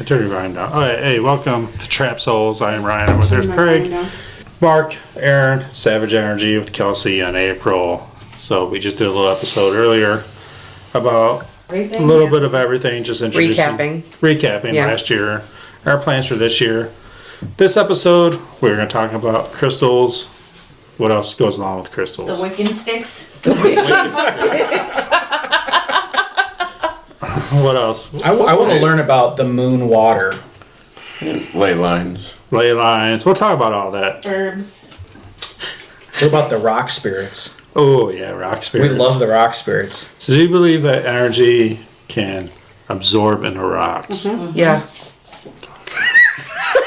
I turned your Ryan down. All right, hey, welcome to Trap Souls. I am Ryan. I'm with there's Craig, Mark, Erin, Savage Energy with Kelsey in April. So we just did a little episode earlier about a little bit of everything, just introducing, recapping last year, our plans for this year. This episode, we're going to talk about crystals. What else goes along with crystals? The Wiccan sticks. What else? I want to learn about the moon water. Ley lines. Ley lines. We'll talk about all that. Herbs. What about the rock spirits? Oh, yeah, rock spirits. We love the rock spirits. So do you believe that energy can absorb into rocks? Mm-hmm. Yeah.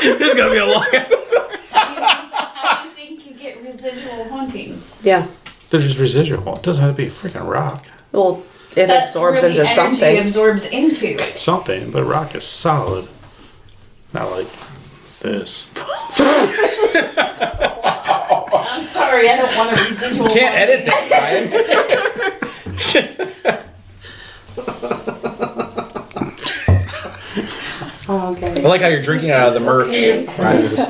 This is going to be a long episode. How do you think you get residual hauntings? Yeah. They're just residual. It doesn't have to be a freaking rock. Well, it That's absorbs where the into energy something. absorbs into. Something, but rock is solid. Not like this. I'm sorry, I don't want a residual. You can't edit that, Ryan. Oh, okay. I like how you're drinking out of the merch.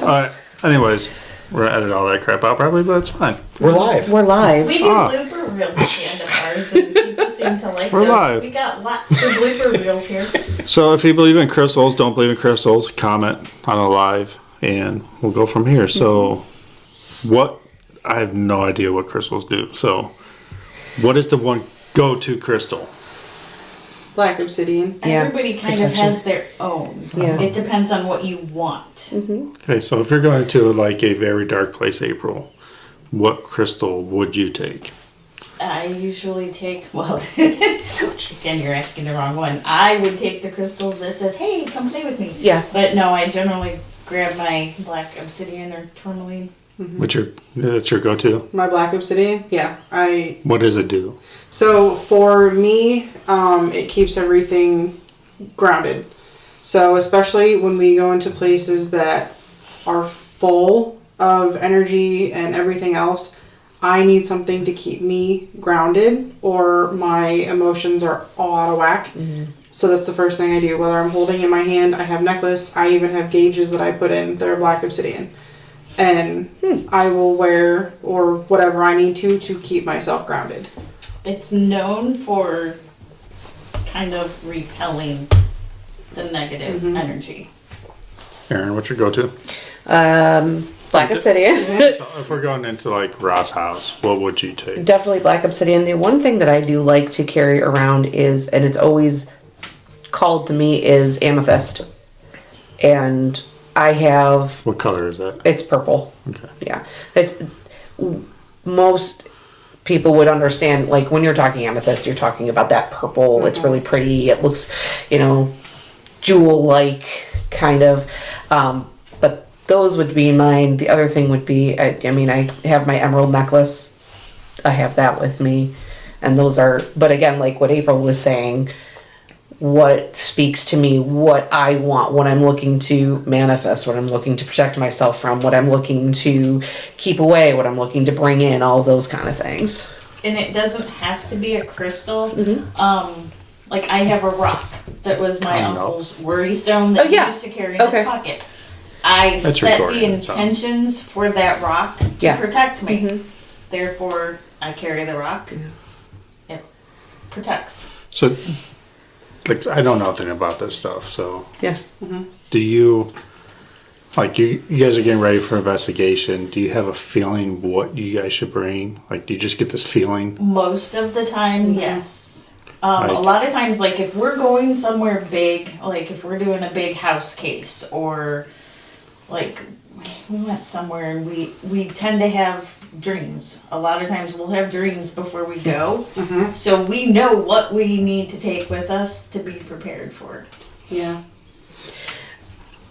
Alright, anyways, we're gonna edit all that crap out probably, but it's fine. We're live. We're live. We do blooper reels at the end of ours, and people seem to like We're those. live. We got lots of blooper reels here. So if you believe in crystals, don't believe in crystals, comment on a live, and we'll go from here. So, I have no idea what crystals do. So, what is the one go-to crystal? Black obsidian. Yeah. Everybody kind of has their own. Yeah. It depends on what you want. Okay, so if you're going to like a very dark place, April, what crystal would you take? I usually take, well, again, you're asking the wrong one. I would take the crystal that says, hey, come play with me. Yeah. But no, I generally grab my black obsidian or tourmaline. That's your go-to? My black obsidian. Yeah. What does it do? So for me, it keeps everything grounded. So especially when we go into places that are full of energy and everything else, I need something to keep me grounded or my emotions are all out of whack. Mm-hmm. So that's the first thing I do. Whether I'm holding in my hand, I have necklace, I even have gauges that I put in that are black obsidian. And I will wear or whatever I need to keep myself grounded. It's known for kind of repelling the negative energy. Erin, what's your go-to? Black obsidian. So if we're going into like Ross house, what would you take? Definitely black obsidian. The one thing that I do like to carry around is, and it's always called to me, is amethyst. And I have... What color is that? It's purple. Okay. Yeah. It's... Most people would understand, like, when you're talking amethyst, you're talking about that purple. Mm-hmm. It's really pretty. It looks, jewel-like, kind of. But those would be mine. The other thing would be, I have my emerald necklace. I have that with me. And those are... But again, like what April was saying... What speaks to me, what I want, what I'm looking to manifest, what I'm looking to protect myself from, what I'm looking to keep away, what I'm looking to bring in, all those kind of things. And it doesn't have to be a crystal. Mm-hmm. Like I have a rock that was my uncle's worry stone that he used to carry in his pocket. I set the intentions for that rock to protect me. Mm-hmm. Therefore, I carry the rock. It protects. So... Like, I know nothing about this stuff, so... Yeah. Mm-hmm. Do you... Like, you guys are getting ready for investigation. Do you have a feeling what you guys should bring? Like, do you just get this feeling? Most of the time, yes. A lot of times, like, if we're going somewhere big, like, if we're doing a big house case, or, like, we went somewhere and we tend to have dreams. A lot of times we'll have dreams before we go. Mm-hmm. So we know what we need to take with us to be prepared for. Yeah.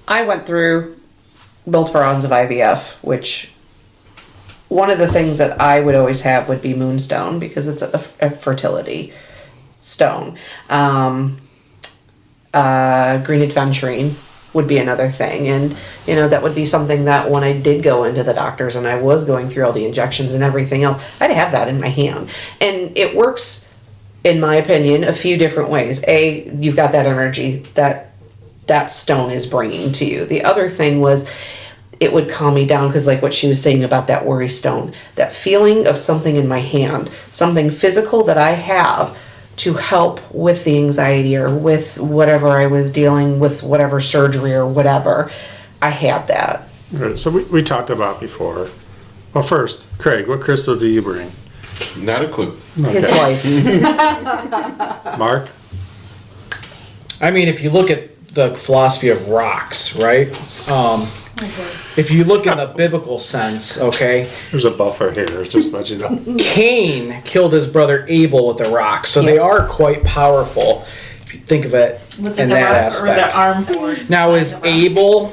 I went through multiple rounds of IVF, which one of the things that I would always have would be moonstone because it's a fertility stone. Green aventurine would be another thing. And, that would be something that when I did go into the doctors and I was going through all the injections and everything else, I'd have that in my hand. And it works, in my opinion, a few different ways. A, you've got that energy, that that stone is bringing to you. The other thing was it would calm me down, because like what she was saying about that worry stone, that feeling of something in my hand, something physical that I have to help with the anxiety or with whatever I was dealing with, whatever surgery or whatever, I had that. Right, so we talked about before. Well, first, Craig, what crystal do you bring? Not a clue. His wife. Mark? I mean, if you look at the philosophy of rocks, right? If you look in the biblical sense, okay, There's a buffer here, just to let you know. Cain killed his brother Abel with a rock, so they are quite powerful if you think of it Was it in the that rock or aspect. the arm force? Now, is Abel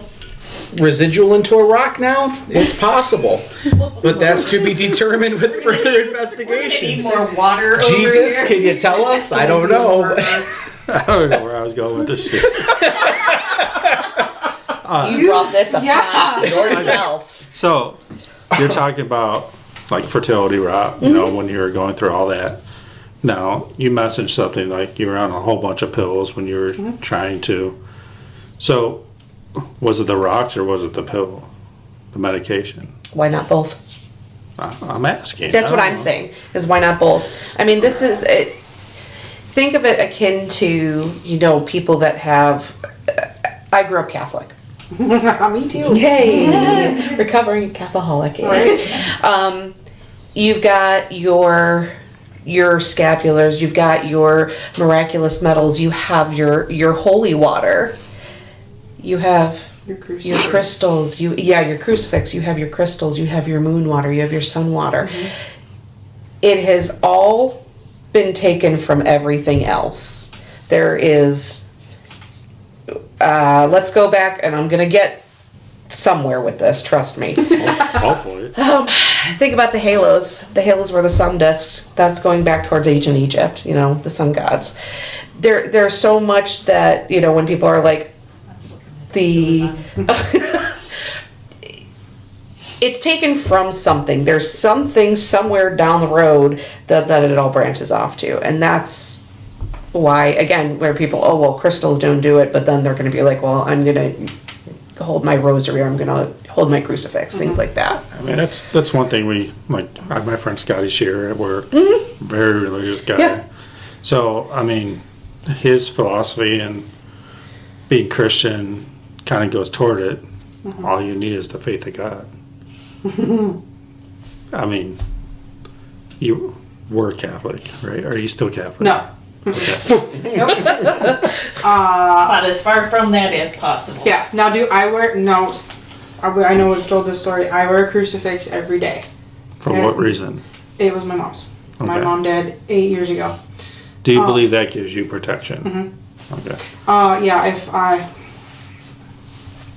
residual into a rock now? It's possible, but that's to be determined with further Need investigations. more water Jesus, over can here. you tell us? I don't know. I don't know where I was going with this shit. You brought this upon Yeah. yourself. So, you're talking about like fertility rot, you know, when you were going through all that. Now, you messaged something like you were on a whole bunch of pills when you were trying to. So, was it the rocks or was it the pill, the medication? Why not both? I'm asking. That's I what don't I'm know. saying, is why not both? I mean, this is it. Think of it akin to, people that have. I grew up Catholic. Me too. Yay! Recovering Catholic. You've got your scapulars, you've got your miraculous metals, you have your holy water, you have Your crucifix. your crystals, your crucifix, you have your crystals, you have your moon water, you have your sun water. It has all been taken from everything else. There is, let's go back, and I'm gonna get somewhere with this, trust me. Hopefully. Think about the halos. The halos were the sun discs. That's going back towards ancient Egypt, the sun gods. There's so much that, when people are like, it's taken from something. There's something somewhere down the road that it all branches off to. And that's why, again, where people, oh, well, crystals don't do it, but then they're going to be like, well, I'm going to hold my rosary, or I'm going to hold my crucifix, things like that. I mean, that's one thing we, like, I have my friend Scotty Shearer at work, very religious guy. Yeah. So, I mean, his philosophy and being Christian kind of goes toward it. All you need is the faith of God. I mean, you were Catholic, right? Are you still Catholic? No. Okay. But as far from that as possible. Yeah. Now, do I wear? No. I know we've told this story. I wear a crucifix every day. For Yes. what reason? It was my mom's. My Okay. mom died 8 years ago. Do you believe that gives you protection? Okay. Yeah. If I.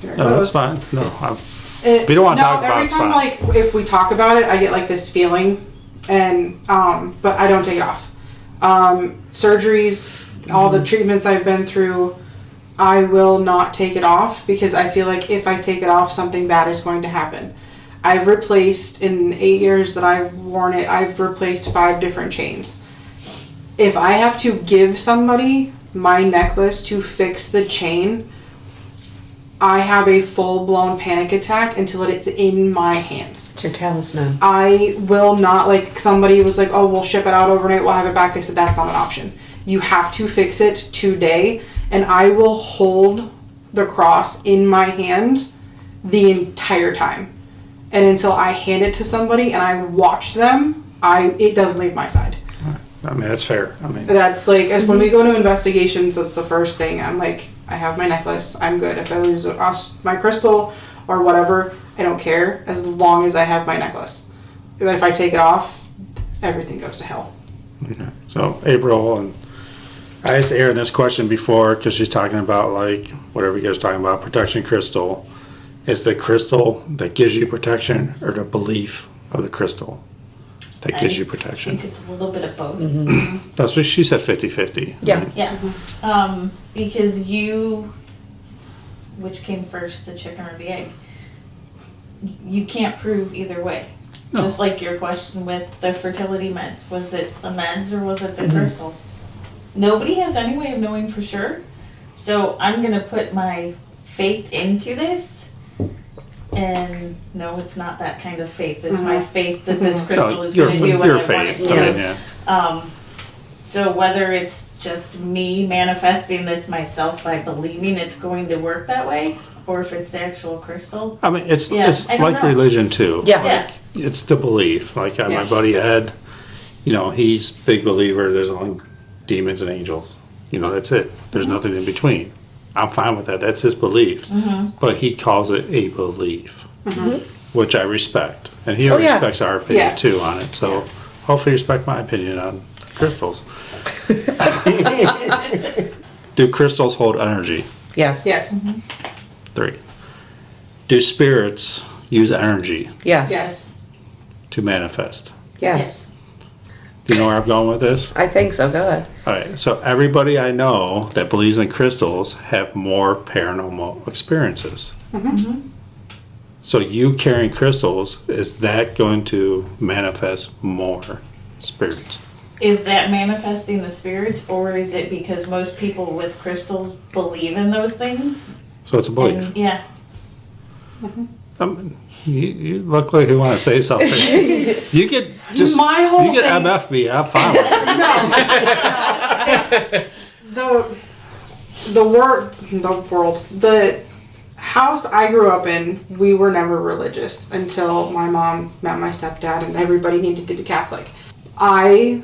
There it No, that's goes. fine. No, If we don't wanna talk about every it, it's time, fine. like, if we talk about it, I get like this feeling, and but I don't take it off. Surgeries, all the treatments I've been through, I will not take it off, because I feel like if I take it off, something bad is going to happen. I've replaced, in 8 years that I've worn it, I've replaced 5 different chains. If I have to give somebody my necklace to fix the chain, I have a full-blown panic attack until it's in my hands. It's your talisman. I will not, like, somebody was like, oh, we'll ship it out overnight, we'll have it back. I said, that's not an option. You have to fix it today, and I will hold the cross in my hand the entire time. And until I hand it to somebody and I watch them, it doesn't leave my side. I mean, that's fair. I mean, That's like, as when we go to investigations, that's the first thing. I'm like, I have my necklace, I'm good. If I lose my crystal or whatever, I don't care, as long as I have my necklace. If I take it off, everything goes to hell. okay. So April, and I asked Erin this question before because she's talking about, like, whatever you guys are talking about, protection crystal. Is the crystal that gives you protection, or the belief of the crystal that gives you I protection? think it's a little bit of both. That's what she said, 50-50. Yeah. Yeah. Because which came first, the chicken or the egg? You can't prove either way. No. Just like your question with the fertility meds. Was it the meds or was it the crystal? Nobody has any way of knowing for sure. So I'm gonna put my faith into this, and no, it's not that kind of faith. It's my faith that this crystal is gonna do what I want it to do. So whether it's just me manifesting this myself by believing it's going to work that way, or if it's the actual crystal. I mean, it's I don't like know. religion too. Yeah. Yeah. It's the belief. Like my buddy Ed, he's big believer. There's only demons and angels. That's it. There's nothing in between. I'm fine with that. That's his belief. But he calls it a belief, which I respect, and he respects our opinion too on it. So hopefully, you respect my opinion on crystals. Do crystals hold energy? Yes. Yes. 3. Do spirits use energy Yes. Yes. to manifest? Yes. Do you know where I'm going with this? I think so. Good. All right. So everybody I know that believes in crystals have more paranormal experiences. So you carrying crystals, is that going to manifest more spirits? Is that manifesting the spirits, or is it because most people with crystals believe in those things? So it's a belief. And, yeah. You look like you want to say something. You get just My whole you get thing- MFB. I'm fine with it. The house I grew up in, we were never religious until my mom met my stepdad, and everybody needed to be Catholic. I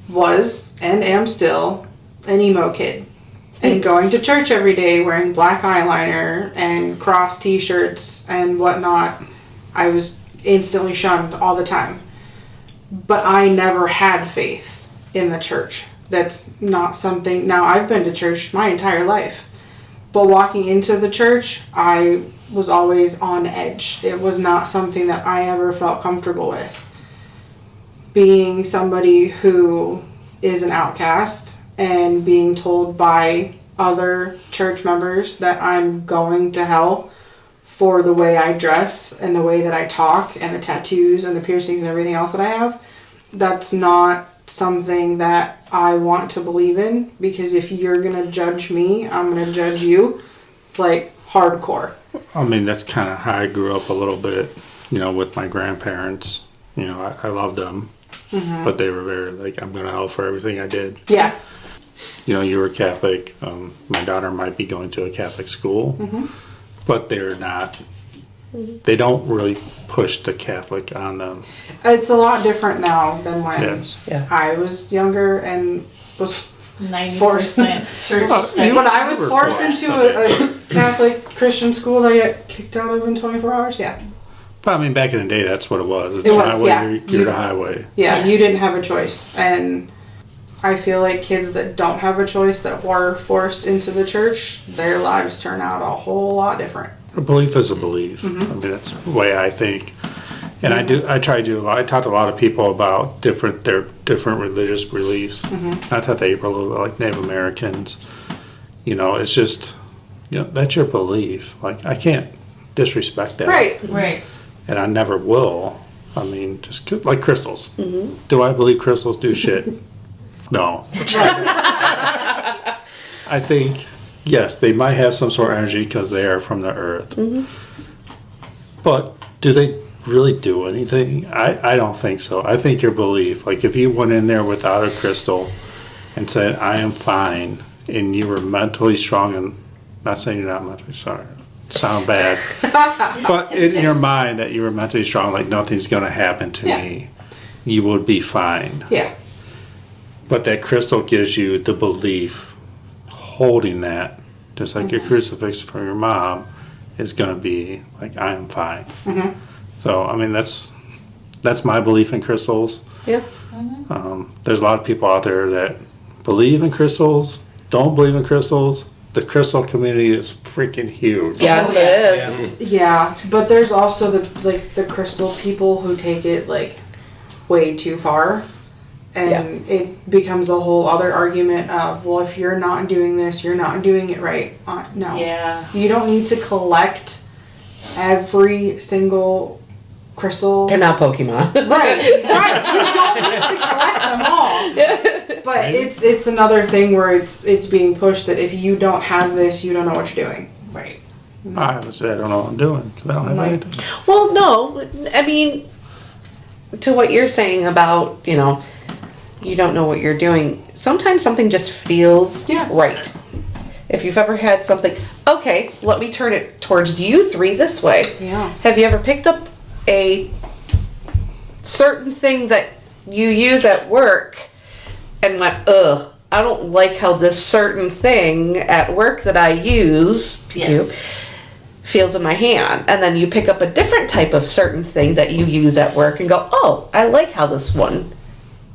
was and am still an emo kid, and going to church every day wearing black eyeliner and cross t-shirts and whatnot. I was instantly shunned all the time, but I never had faith in the church. That's not something. Now, I've been to church my entire life, but walking into the church, I was always on edge. It was not something that I ever felt comfortable with. Being somebody who is an outcast and being told by other church members that I'm going to hell for the way I dress and the way that I talk and the tattoos and the piercings and everything else that I have, that's not something that I want to believe in, because if you're gonna judge me, I'm gonna judge you, like, hardcore. I mean, that's kind of how I grew up a little bit, with my grandparents. I loved them, but they were very, like, I'm going to hell for everything I did. Yeah. You were Catholic. My daughter might be going to a Catholic school, but they're not. They don't really push the Catholic on them. It's a lot different now than when Yes. Yeah. I was younger and was 90% church. Well, study. when I was were forced forced. into a Catholic Christian school that I got kicked out of in 24 hours. Yeah. But I mean, back in the day, that's what it was. It's It a was, highway. yeah. You're the highway. Yeah, you didn't have a choice. And I feel like kids that don't have a choice, that were forced into the church, their lives turn out a whole lot different. A belief is a belief. I mean, that's the way I think. And I try to do a lot. I talk to a lot of people about their different religious beliefs. Not that they like Native Americans. It's just, that's your belief. Like, I can't disrespect that. Right. And I never will. I mean, just like crystals. Do I believe crystals do shit? No. I think, yes, they might have some sort of energy because they are from the earth. But do they really do anything? I don't think so. I think your belief, like if you went in there without a crystal and said, I am fine, and you were mentally strong, and not saying you're not mentally strong, sound bad, but in your mind that you were mentally strong, like nothing's going to happen to me, you would be fine. Yeah. But that crystal gives you the belief, holding that, just like your crucifix from your mom, is going to be like, I am fine. So, I mean, that's my belief in crystals. Yeah. There's a lot of people out there that believe in crystals, don't believe in crystals. The crystal community is freaking huge. Yes, it is. Yeah, but there's also the crystal people who take it like way too far, and it becomes a whole other argument of, well, if you're not doing this, you're not doing it right. No. Yeah. You don't need to collect every single crystal. They're not Pokemon. Right. You don't need to collect them all. But it's another thing where it's being pushed that if you don't have this, you don't know what you're doing. Right. I would say I don't know what I'm doing because I don't have Right. anything. Well, no, I mean, to what you're saying about, you know, you don't know what you're doing. Sometimes something just feels right. If you've ever had something, okay, let me turn it towards you three this way. Yeah. Have you ever picked up a certain thing that you use at work and went, ugh, I don't like how this certain thing at work that I use Yes. feels in my hand, and then you pick up a different type of certain thing that you use at work and go, oh, I like how this one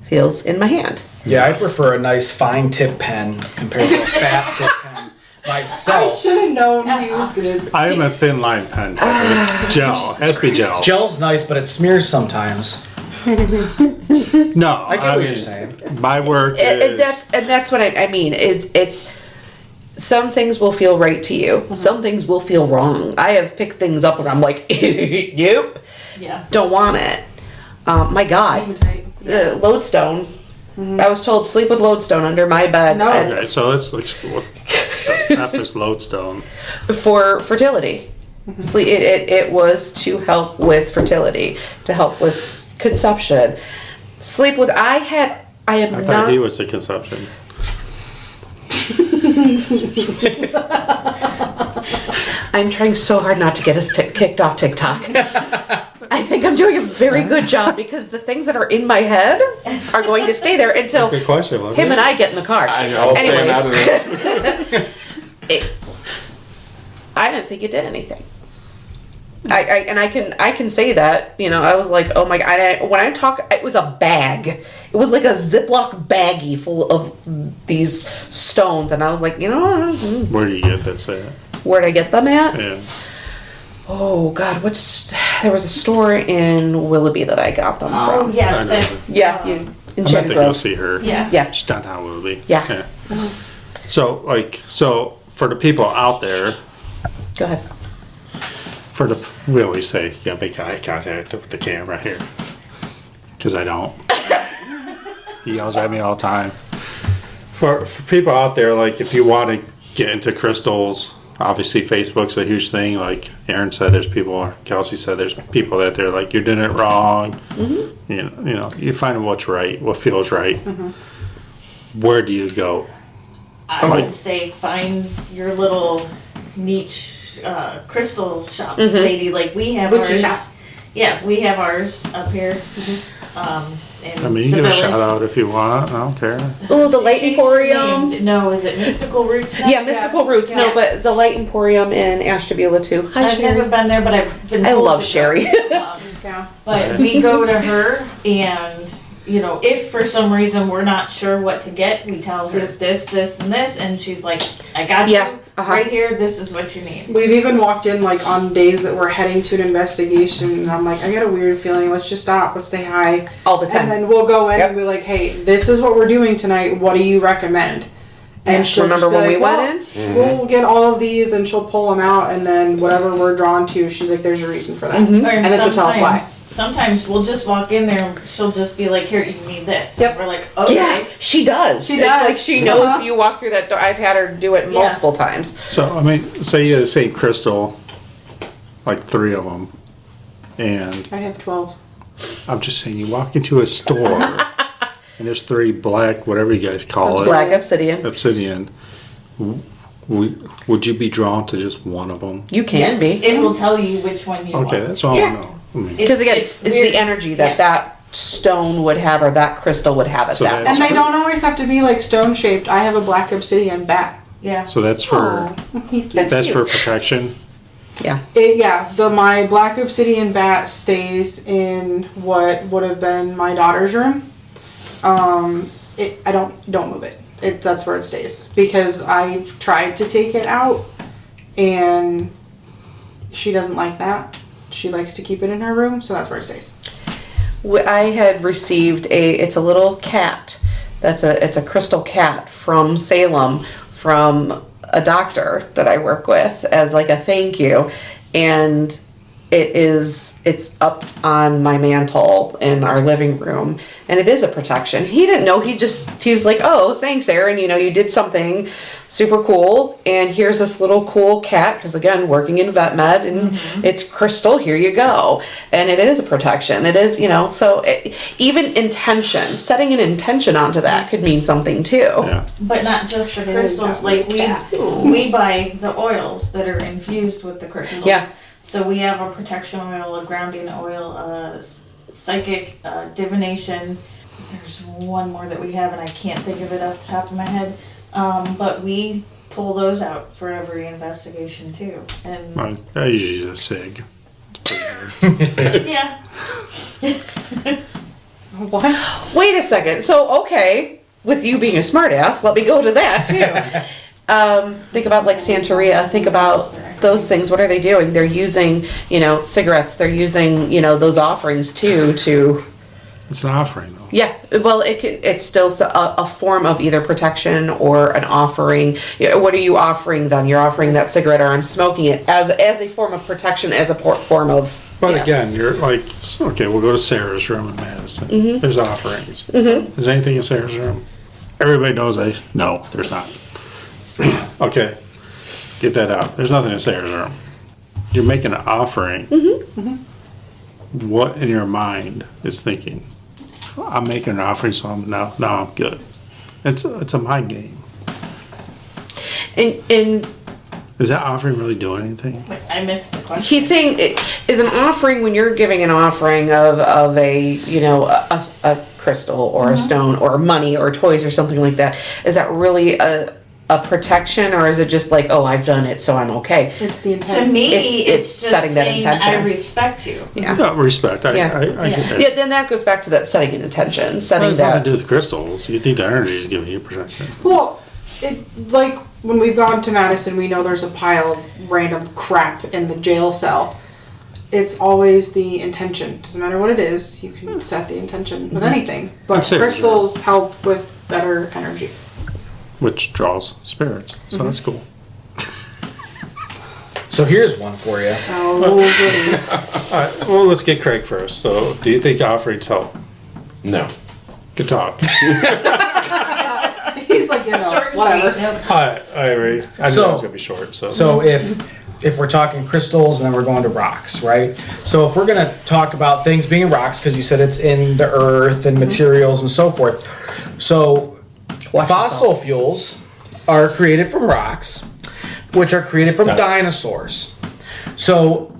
feels in my hand. Yeah, I prefer a nice fine tip pen compared to a fat tip pen I myself. should have known he was gonna. I am a thin line pen type of gel. Has to be gel. Gel's nice, but it smears sometimes. No, I get what you're saying. My work And is that's what I mean is it's some things will feel right to you, some things will feel wrong. I have picked things up and I'm like, nope, Yeah. don't want it. My God, lodestone. I was told sleep with lodestone under my bed No. and okay. So it's like what the F is lodestone. for fertility. Sleep. It was to help with fertility, to help with conception. Sleep with. I am I not. thought he was the conception. I'm trying so hard not to get us kicked off TikTok. I think I'm doing a very good job because the things that are in my head are going to stay there until Good question. Wasn't him it? and I get in the car. I know. Staying out of Anyways, I didn't think it did anything. I can say that, you know, I was like, oh my God, when I talk, it was a bag. It was like a Ziploc baggie full of these stones. And I was like, you know, Where do you get this at? where'd I get them at? Yeah. Oh God, there was a store in Willoughby that I got them Oh from. I yeah, know. that's Yeah, in I meant Shannon to go Grove. see her. yeah. Yeah. She's downtown Willoughby. Yeah. So for the people out there, Go ahead. we always say, you gotta make eye contact with the camera here. Because I don't. He yells at me all the time. For people out there, like if you want to get into crystals, obviously Facebook's a huge thing. Like Erin said, there's people, Kelsey said, there's people that they're like, you're doing it wrong. Mm-hmm. You know, you find what's right, what feels right. Mm-hmm. Where do you go? I would say find your little niche crystal shop lady. Like we have Witchy ours. shop. Yeah, we have ours up here. In I mean, you the give a village. shout out if you want. I don't care. Oh, the Light Changed her Emporium. name. No, is it Mystical Roots? now? Yeah, Mystical Roots. No, Yeah. but the Light Emporium in Ashtabula too. Hi, I've Sherry. never been there, but I've been. I told love to go. Sherry. Yeah. But we go to her, and you know, if for some reason we're not sure what to get, we tell her this, this, and this, and she's like, "I got Yeah, you uh-huh. right here. This is what you need." We've even walked in like on days that we're heading to an investigation, and I'm like, I got a weird feeling. Let's just stop. Let's say hi, All the time. and then we'll go in Yep. and be like, Hey, this is what we're doing tonight. What do you recommend? And she'll Remember just be when we like, went well, We'll get all of these, and she'll pull them out, and then whatever we're drawn to, she's like, "There's a reason for that," Mhm. Or and then she'll tell us why. Sometimes we'll just walk in there, and she'll just be like, "Here, you need this." Yep. And we're like, "Okay." Yeah, she does. She It's does. like she knows Uh-huh. you walk through that door. I've had her do it Yeah. multiple times. So, I mean, say you had the same crystal, like 3 of them, and I have 12. I'm just saying, you walk into a store, and there's 3 black, whatever you guys call it, Black obsidian. obsidian. Would you be drawn to just one of them? You can Yes, be. it will tell you which one you Okay, want. that's all Yeah. I know. I mean, Because again, It's it's weird. the energy that Yeah. that stone would have or that crystal would have at So that. that's- And they don't always have to be like stone shaped. I have a black obsidian bat. Yeah. so that's for He's cute. that's for protection. Yeah. My black obsidian bat stays in what would have been my daughter's room. I don't move it. That's where it stays because I've tried to take it out, and she doesn't like that. She likes to keep it in her room, so that's where it stays. I had received it's a little cat. It's a crystal cat from Salem from a doctor that I work with as like a thank you. And it's up on my mantle in our living room, and it is a protection. He didn't know. He was like, oh, thanks, Erin, you did something super cool, and here's this little cool cat, because again, working in vet med, and it's crystal, here you go. And it is a protection. It is, so even intention, setting an intention onto that could mean something too. Yeah. But not just the crystals, like we buy the oils that are infused with the crystals. Yeah. So we have a protection oil, a grounding oil, a psychic, divination. There's one more that we have, and I can't think of it off the top of my head. But we pull those out for every investigation too. And I usually use a SIG. It's pretty hard. yeah. What? Wait a second. So, okay, with you being a smartass, let me go to that too. Think about like Santeria. Think about those things. What are they doing? They're using, cigarettes. They're using, those offerings too to. It's an offering, though. Yeah, well, it's still a form of either protection or an offering. What are you offering them? You're offering that cigarette, or I'm smoking it as a form of protection, as a form of. But again, you're like, okay, we'll go to Sarah's room in Madison. Mm-hmm. There's offerings. Is there anything in Sarah's room? Everybody knows no, there's not. Okay, get that out. There's nothing in Sarah's room. You're making an offering. What in your mind is thinking? I'm making an offering, so now I'm good. It's a mind game. And Is that offering really doing anything? Wait, I missed the question. he's saying it is an offering when you're giving an offering of a a crystal or a stone or money or toys or something like that. Is that really a protection, or is it just like, oh, I've done it, so I'm okay? It's the To intent. me, It's it's just setting that saying, intention. I respect you. Yeah. Yeah, respect. I Yeah. get that. Yeah, then that goes back to that setting an intention, It setting has nothing that. to do with crystals. You think the energy is giving you protection. Well, like when we've gone to Madison, we know there's a pile of random crap in the jail cell. It's always the intention. Doesn't matter what it is, you can set the intention with anything. But That's it, crystals help with better energy. Which draws spirits. So that's cool. So here's one for you. Oh, goody. All right, well, let's get Craig first. So, do you think offerings help? No. Good talk. He's like, Short and whatever. sweet, no. I agree. I knew So- it was going to be short. So if we're talking crystals, and then we're going to rocks, right? So if we're going to talk about things being rocks, because you said it's in the earth and materials and so forth. So fossil fuels are created from rocks, which are created from dinosaurs. So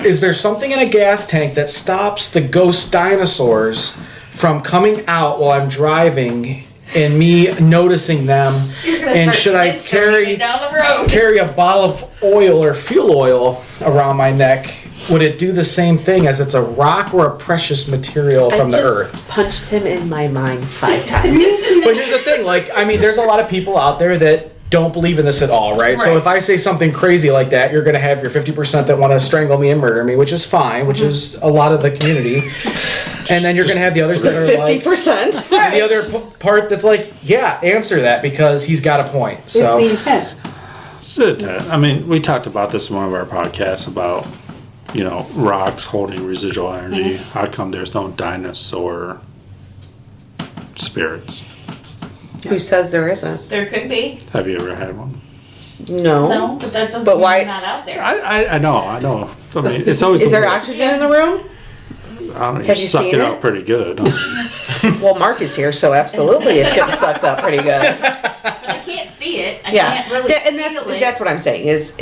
is there something in a gas tank that stops the ghost dinosaurs from coming out while I'm driving and me noticing them? And should I carry down the road? carry a bottle of oil or fuel oil around my neck? Would it do the same thing as it's a rock or a precious material from the earth? Punched him in my mind 5 times. But here's the thing, there's a lot of people out there that don't believe in this at all, right? So Right. if I say something crazy like that, you're going to have your 50% that want to strangle me and murder me, which is fine, which is a lot of the community. And then you're going to have the others that are like, 50%. and the other part that's like, yeah, answer that because he's got a point. It's the So intent. I mean, we talked about this in one of our podcasts about, rocks holding residual energy. How come there's no dinosaur spirits? Who says there isn't? There could be. Have you ever had one? No. No, but that doesn't But mean why- they're not out there. I know. I mean, it's always. Is the there way- oxygen in the room? I don't know, Have you you suck seen it it? out pretty good. Well, Mark is here, so absolutely it's getting sucked up pretty good. But I can't see it. I Yeah. can't really And that's feel it. what I'm saying is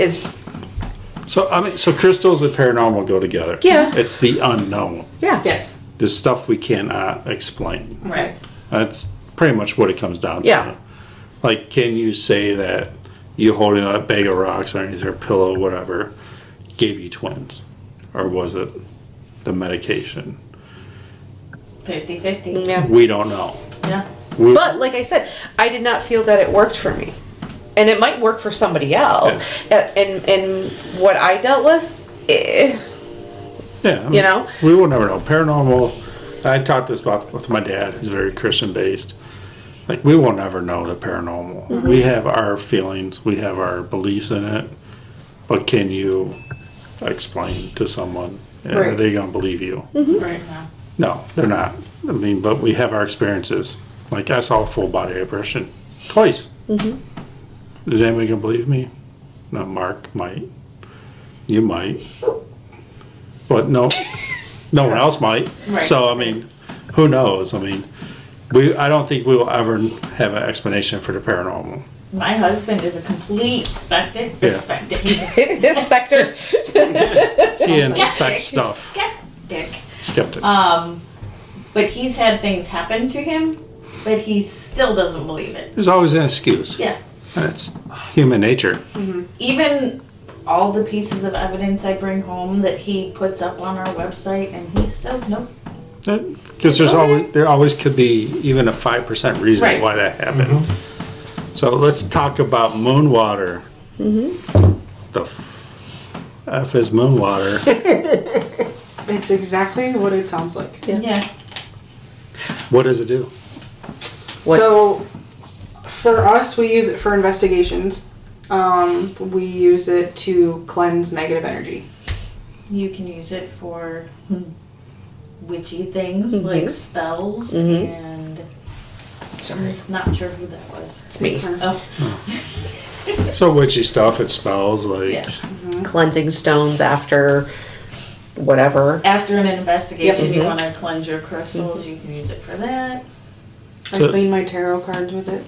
So crystals and paranormal go together. Yeah. It's the unknown. yeah. Yes. The stuff we cannot explain. Right. That's pretty much what it comes down to. Yeah. Like, can you say that you holding a bag of rocks underneath your pillow, whatever, gave you twins? Or was it the medication? 50-50. Yeah. We don't know. Yeah. But like I said, I did not feel that it worked for me. And it might work for somebody else. And what I dealt with, Yeah. I mean, You know? We will never know. Paranormal, I talked this about with my dad, who's very Christian based. Like, we will never know the paranormal. We have our feelings, we have our beliefs in it, but can you explain to someone. Are Right. they going to believe you? Right. No, they're not. I mean, but we have our experiences. Like, I saw a full body apparition twice. Is anybody going to believe me? No, Mark might. You might. But no one else might. Right. So, I mean, who knows? I mean, I don't think we will ever have an explanation for the paranormal. My husband is a complete spectator. Yeah. Spectre. He inspects stuff. Skeptic. But he's had things happen to him, but he still doesn't believe it. There's always an excuse. Yeah. That's human nature. Even all the pieces of evidence I bring home that he puts up on our website, and he still, nope. Because there always could be even a 5% reason Right. why that happened. So let's talk about moon water. The F is moon water. It's exactly what it sounds like. Yeah. What does it do? What- So, for us, we use it for investigations. We use it to cleanse negative energy. You can use it for witchy things like spells and Sorry. not sure who that was. It's me. Oh, So witchy stuff, it spells like. yeah. Cleansing stones after whatever. After an investigation, you Mhm. want to cleanse your crystals, you can use it for that. I So- clean my tarot cards with it.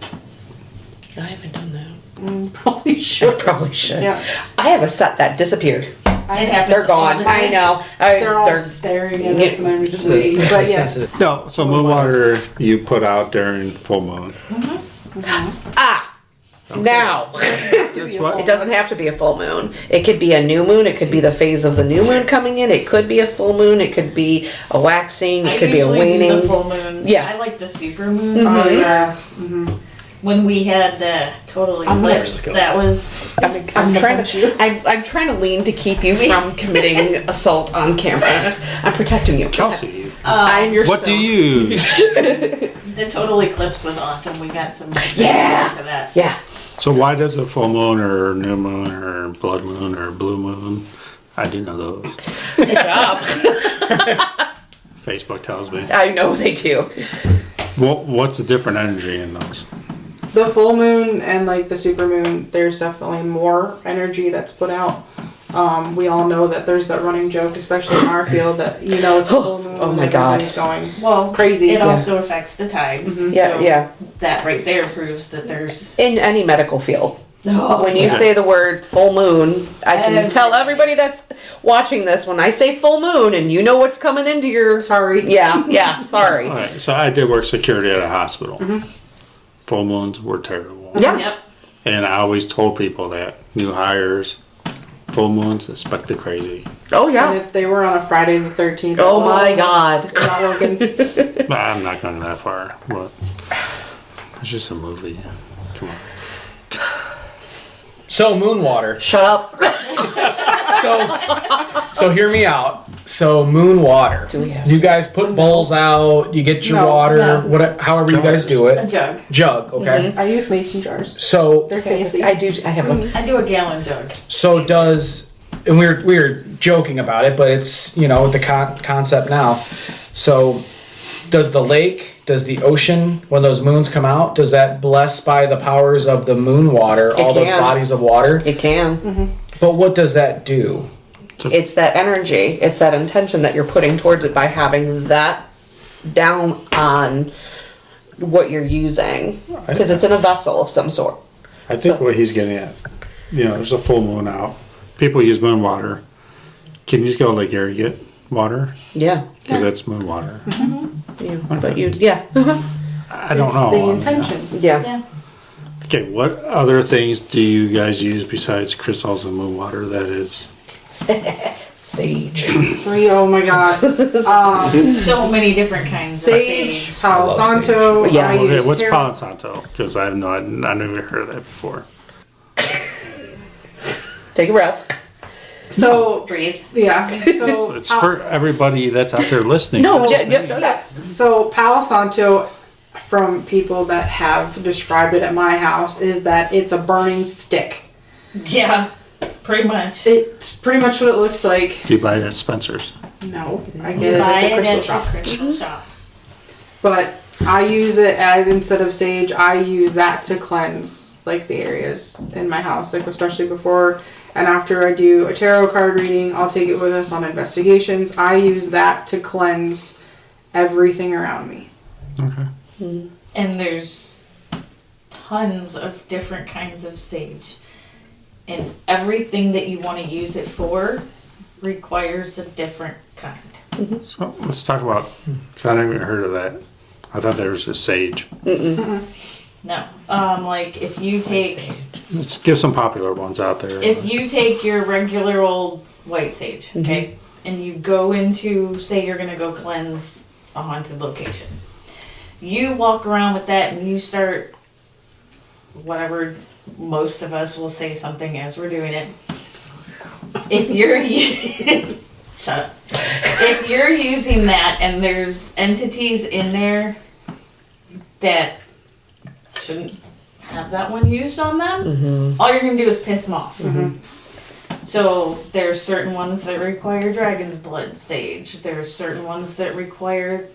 I haven't done that. Probably I should. probably should. Yeah. I have a set that disappeared. It happens They're all gone. the time. I know. They're all staring at us and I'm just waiting. This But is yes. sensitive. No, so moon water you put out during full moon. Now. That's what. It doesn't have to be a full moon. It could be a new moon. It could be the phase of the new moon coming in. It could be a full moon. It could be a waxing. It I could be a usually do the waning. full moons. Yeah. I like the super moons. Oh, yeah. When we had the total I'm gonna eclipse, just go. that was I'm trying to. I'm trying to lean to keep you from committing assault on camera. I'm protecting you. Kelsey, I'm your. what do stone. you use? the total eclipse was awesome. We got some Yeah. for that. Yeah. So why does a full moon or new moon or blood moon or blue moon? I do know those. Good job. Facebook tells me. I know they do. What's the different energy in those? The full moon and like the super moon, there's definitely more energy that's put out. We all know that there's that running joke, especially in our field, that it's a full moon Oh and my God. everybody's going Well, crazy. It also affects the tides. Yeah, so yeah. That right there proves that there's. In any medical field. Oh, When you Okay. say the word full moon, I can Everybody. tell everybody that's watching this when I say full moon and you know what's coming into your. Sorry. Yeah, sorry. All right, so I did work security at a hospital. Full moons were terrible. Yeah. Yep. And I always told people that new hires, full moons, expect the crazy. Oh, And yeah. if they were on a Friday the 13th, Oh my God. not working. But I'm not going that far. But it's just a movie. Come on. So moon water. Shut up. So hear me out. So moon water. Do we have- You guys put bowls out. You get your No, water. no. However you guys do A it. jug. Jug. Okay. I use mason jars. So They're fancy. I have a. I do a gallon jug. So does, and we were joking about it, but it's the concept now. So does the lake, does the ocean, when those moons come out, does that bless by the powers of the moon water, all those can. bodies of water? It can. But what does that do? It's that energy. It's that intention that you're putting towards it by having that down on what you're using. Because it's in a vessel of some sort. I think what he's getting at, there's a full moon out. People use moon water. Can you just go to Lake Erie get water? Yeah. Because that's moon water. But yeah. I don't It's know. the intention. Yeah. Yeah. Okay, what other things do you guys use besides crystals and moon water that is? Sage. Oh my God. So many different kinds Sage. of sage. Palo love Santo. sage. Yeah. I Okay, use what's tarot- Palo Santo? Because I never heard of that before. Take a breath. So, Breathe. yeah. So, It's for everybody that's out there listening. No, So- yes. So Palo Santo, from people that have described it at my house, is that it's a burning stick. Yeah. Pretty much. It's pretty much what it looks like. Do you buy it at Spencer's? No, I You get it buy at the it crystal at shop. the crystal shop. But I use it as, instead of sage, I use that to cleanse like the areas in my house, like especially before and after I do a tarot card reading. I'll take it with us on investigations. I use that to cleanse everything around me. Okay. And there's tons of different kinds of sage. And everything that you want to use it for requires a different kind. So let's talk about, because I never even heard of that. I thought there was just sage. No. Like if you take Let's give some popular ones out there. if you take your regular old white sage, okay, and you go into, say you're gonna go cleanse a haunted location. You walk around with that and you start whatever, most of us will say something as we're doing it. If you're shut up. If you're using that and there's entities in there that shouldn't have that one used on them, all you're gonna do is piss them off. So there's certain ones that require dragon's blood sage. There's certain ones that require,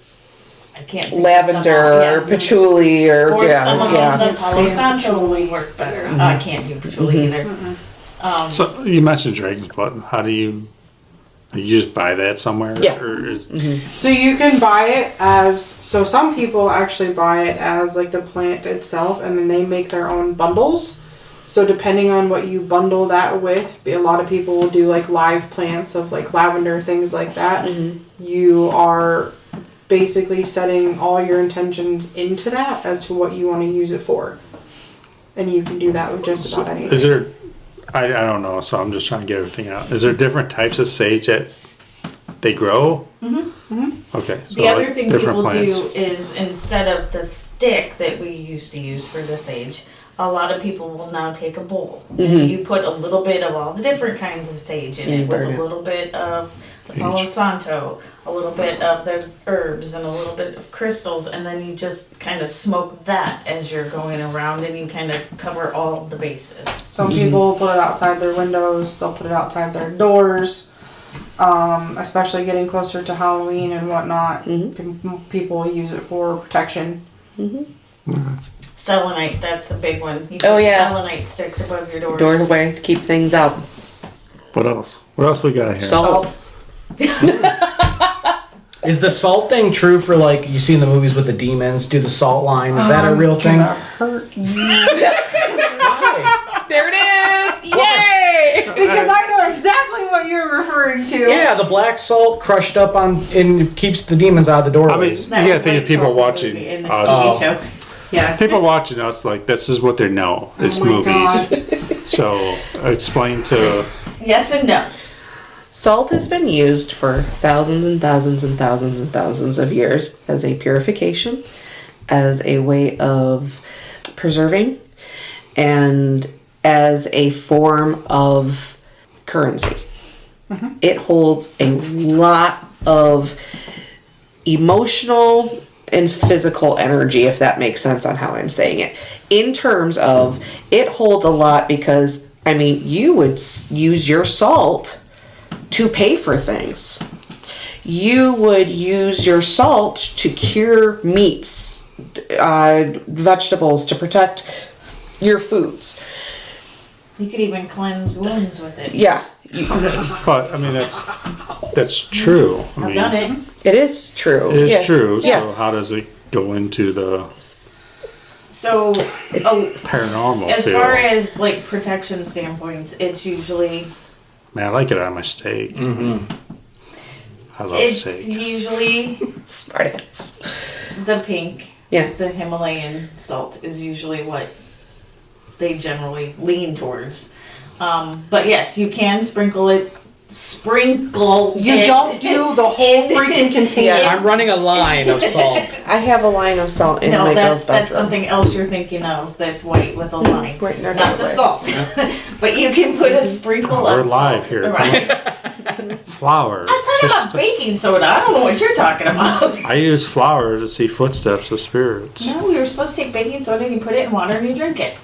I can't think Lavender of them all, or yes. patchouli or Or yeah, some of yeah. them, the Palo Santo will work better. I can't do patchouli either. So you mentioned dragon's blood. How do you just buy that somewhere? Yeah. Or is, So you can buy it as, so some people actually buy it as like the plant itself, and then they make their own bundles. So depending on what you bundle that with, a lot of people will do like live plants of like lavender, things like that. You are basically setting all your intentions into that as to what you want to use it for. And you can do that with just about anything. is there, I don't know, so I'm just trying to get everything out. Is there different types of sage that they grow? Okay. So The other like thing different people plants. do is instead of the stick that we used to use for the sage, a lot of people will now take a bowl and you put a little bit of all the different kinds of sage in And it with burn a it. little bit of the Palo Santo, a little bit of the herbs and a little bit of crystals, and then you just kind of smoke that as you're going around and you kind of cover all the bases. Some people will put it outside their windows, they'll put it outside their doors, especially getting closer to Halloween and whatnot. People use it for protection. Selenite, that's the big one. You Oh, put yeah. selenite sticks above your doors. Doorway to keep things out. What else? What else we got here? Salt. Is the salt thing true for like you see in the movies with the demons? Do the salt line? Is that a real thing? Gonna hurt you. Why? There it is! Yay! Because I know exactly what you're referring to. Yeah, the black salt crushed up on and keeps the demons out of the I mean, doorways. you gotta think of people watching in the us. TV show. Yes. People watching us, like, this is what they know. It's Oh my movies. God. So, explain to, Yes and no. Salt has been used for thousands and thousands and thousands and thousands of years as a purification, as a way of preserving, and as a form of currency. It holds a lot of emotional and physical energy, if that makes sense on how I'm saying it. In terms of, it holds a lot because, I mean, you would use your salt to pay for things. You would use your salt to cure meats, vegetables, to protect your foods. You could even cleanse wounds with it. Yeah, but, I mean, that's true. I I've mean, done it. it is true. It is Yeah. true. So, Yeah. how does it go into the So, paranormal as field? far as like protection standpoints, it's usually Man, I like it on my steak. I love it's steak. usually Smartass. the pink. Yeah. The Himalayan salt is usually what they generally lean towards. But yes, you can sprinkle it. You don't do the whole freaking container. Yeah. I'm running a line of salt. I have a line of salt in No, my that's girl's bedroom. something else you're thinking of. That's white with a line, Right in our not the driveway. salt. But you can put a sprinkle We're of live salt. here. Right. Flour. I was talking about baking soda. I don't know what you're talking about. I use flour to see footsteps of spirits. No, we were supposed to take baking soda and you put it in water and you drink it.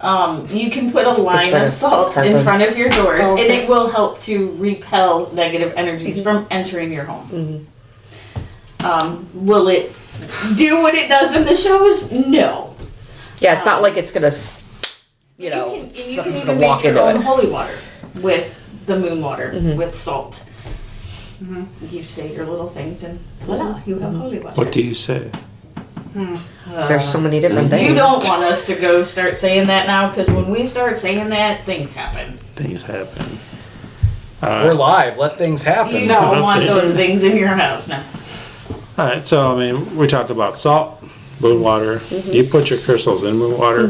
You can put a line of salt in front of your doors, and it will help to repel negative energies from entering your home. Will it do what it does in the shows? No. Yeah, it's not like it's gonna, you know, you can something's even gonna walk make your into own it. holy water with the moon water with salt. You say your little things, and voila, you have holy water. What do you say? There's so many different things. You don't want us to go start saying that now, because when we start saying that, things happen. Things happen. We're live. Let things happen. You don't want those things in your house now. All right, so I mean, we talked about salt, moon water. You put your crystals in moon water.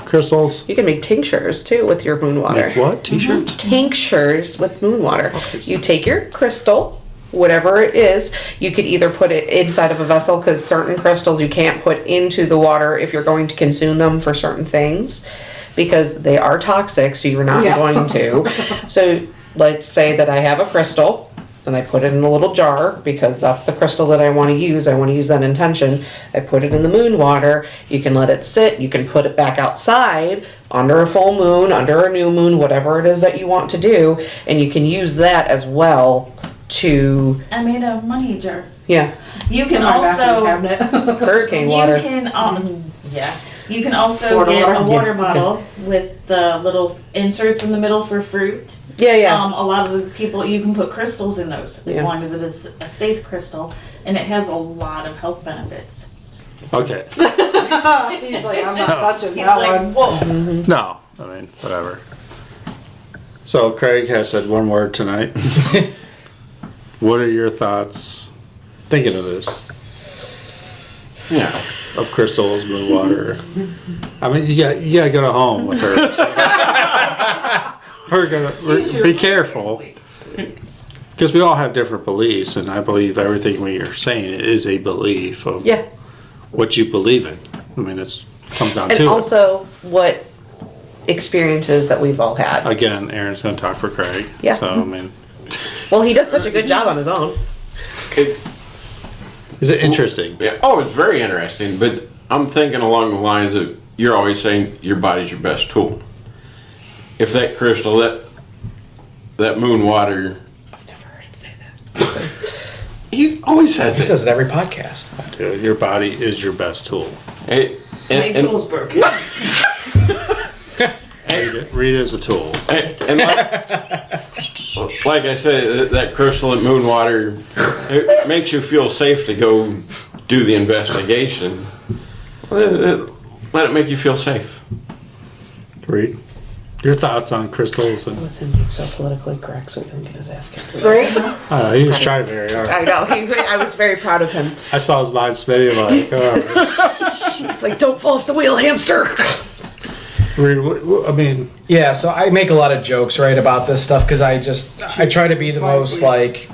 Crystals. You can make tinctures too with your moon water. Like what? T-shirts? Tinctures with moon water. Okay. You take your crystal, whatever it is, you could either put it inside of a vessel, because certain crystals you can't put into the water if you're going to consume them for certain things, because they are toxic, so you're not going to. So let's say that I have a crystal and I put it in a little jar because that's the crystal that I want to use. I want to use that intention. I put it in the moon water. You can let it sit. You can put it back outside under a full moon, under a new moon, whatever it is that you want to do, and you can use that as well to I made a money jar. You You can My bathroom also cabinet. hurricane water. You can You can also Florida get water? a water bottle with the little inserts in the middle for fruit. Yeah. A lot of the people, you can put crystals in those as long as it is a safe crystal, and it has a lot of health benefits. Okay. He's like, I'm not touching He's that like, one. whoa. No, I mean, whatever. So Craig has said one word tonight. What are your thoughts, thinking of this, Yeah. of crystals, moon water? I mean, you gotta go to home with her. So. Be careful, because we all have different beliefs, and I believe everything we are saying is a belief of what you believe in. I mean, it comes down And to also what experiences that we've all had. it. Again, Erin's going to talk for Craig. Yeah. So I mean, Well, he does such a good job on his own. is it interesting? Yeah. Oh, it's very interesting, but I'm thinking along the lines of you're always saying your body's your best tool. If that crystal, that moon water, I've never heard him say that. he always says He it. says it every podcast. Dude, your body is your best tool. Hey, My and, tool's broken. Read it as a tool. and like I said, that crystal and moon water, it makes you feel safe to go do the investigation. Let it make you feel safe. Read your thoughts on crystals and. Listen, being so politically correct so he don't get his ass kicked. Right? He was trying very hard. I know. I was very proud of him. I saw his mind spinning like, oh. He's like, don't fall off the wheel, hamster. Read, I mean, Yeah, so I make a lot of jokes, right, about this stuff because I try to be the most like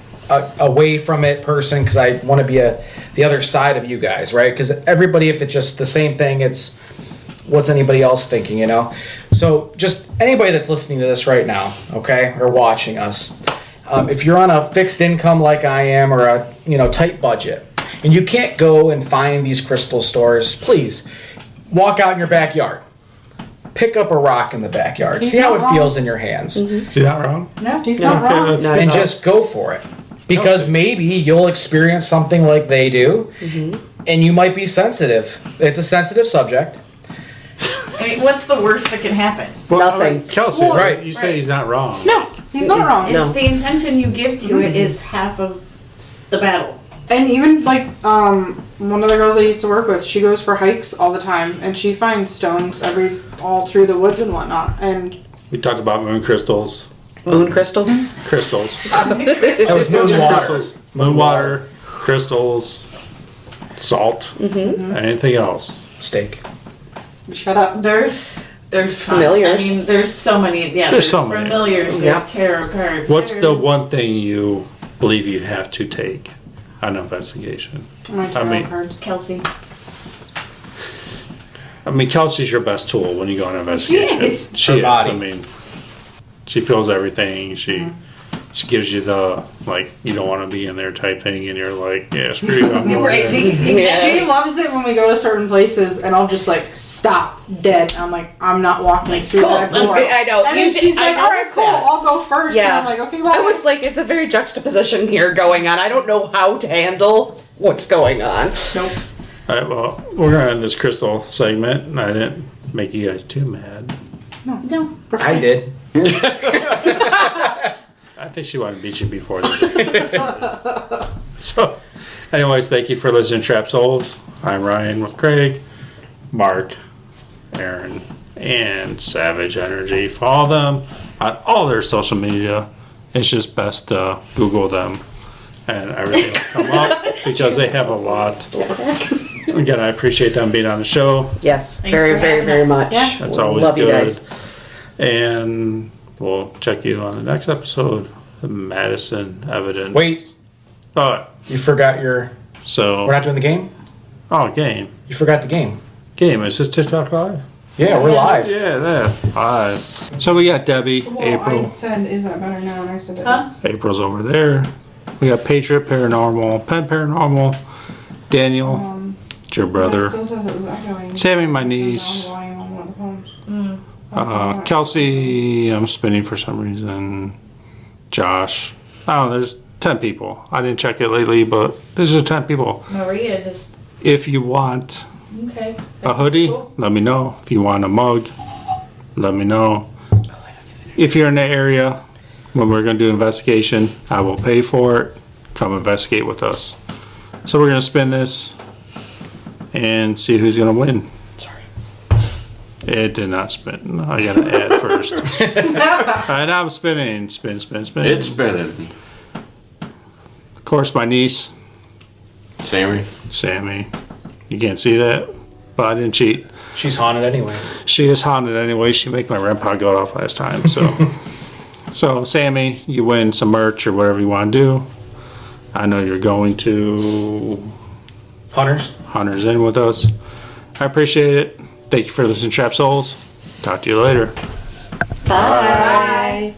away from it person because I want to be the other side of you guys, right? Because everybody, if it's just the same thing, it's what's anybody else thinking, you know? So just anybody that's listening to this right now, okay, or watching us, if you're on a fixed income like I am or a tight budget, and you can't go and find these crystal stores, please walk out in your backyard. Pick up a rock in the backyard. See how it feels in your hands. is he not wrong? No, he's not wrong. that's And just go for it. Because maybe you'll experience something like they do, and you might be sensitive. It's a sensitive subject. I mean, what's the worst that can happen? Nothing. Kelsey, Well, right? You say he's not wrong. No, he's not wrong. It's the intention you give to it is half of the battle. And even like one of the girls I used to work with, she goes for hikes all the time, and she finds stones all through the woods and whatnot. And We talked about moon crystals. Moon crystals? Crystals. That was moon water. Crystals. Moon water. Crystals. Salt. Anything else? Steak. shut up. There's Familiars. I mean, there's so many. Yeah, There's so many. familiars. Yeah. There's tarot cards. What's the there's- one thing you believe you have to take on an investigation? My tarot mean- cards. Kelsey? I mean, Kelsey's your best tool when you go on an investigation. is. She Her is. body. I mean, she feels everything. She she gives you the, like, you don't want to be in there type thing, and you're like, yeah, screw you, I'm going Right. there. She loves it when we go to certain places and I'll just like stop dead. I'm like, I'm not walking through cool, that let's door. I know. And then she's like, all right, noticed cool, that. I'll go first. Yeah. And I'm like, okay, bye. I was like, it's a very juxtaposition here going on. I don't know how to handle what's going on. nope. All right, well, we're going to end this crystal segment, and I didn't make you guys too mad. No. I did. I think she wanted to beat you before this episode started. So, anyways, thank you for listening to Trap Souls. I'm Ryan with Craig, Mark, Erin, and Savage Energy. Follow them on all their social media. It's just best to Google them, and everything will come up because they have a lot. Yes. Again, I appreciate them being on the show. Yes. Thanks Very, for very, having very us. much. Yeah. That's always Love good. you guys. And we'll check you on the next episode of Madison Evidence. Wait, Oh, you forgot your. so. We're not doing the game? Game. You forgot the game. Game. Is this TikTok live? Yeah, we're live. Yeah, that. Live. So we got Debbie, Well, April. I said, is that better now? And I said, it Huh? is. April's over there. We got Patriot Paranormal, Pen Paranormal, Daniel, it's your It brother, still says it was echoing. Sammy, my It was niece, volume on one of the phones. Kelsey, I'm spinning for some reason, Josh. Oh, there's 10 people. I didn't check it lately, but there's 10 people. Maria just. If you want Okay. a hoodie, Cool. let me know. If you want a mug, let me know. If you're in the area when we're going to do investigation, I will pay for it. Come investigate with us. So we're going to spin this and see who's going to win. Sorry. It did not spin. I got to add first. And I'm spinning. Spin, spin, spin. It's spinning. Of course, my niece, Sammy. Sammy. You can't see that, but I didn't cheat. She's haunted anyway. She is haunted anyway. She made my REM pod go off last time. So, so Sammy, you win some merch or whatever you want to do. I know you're going to Hunters. Hunters Inn with us. I appreciate it. Thank you for listening to Trap Souls. Talk to you later. Bye.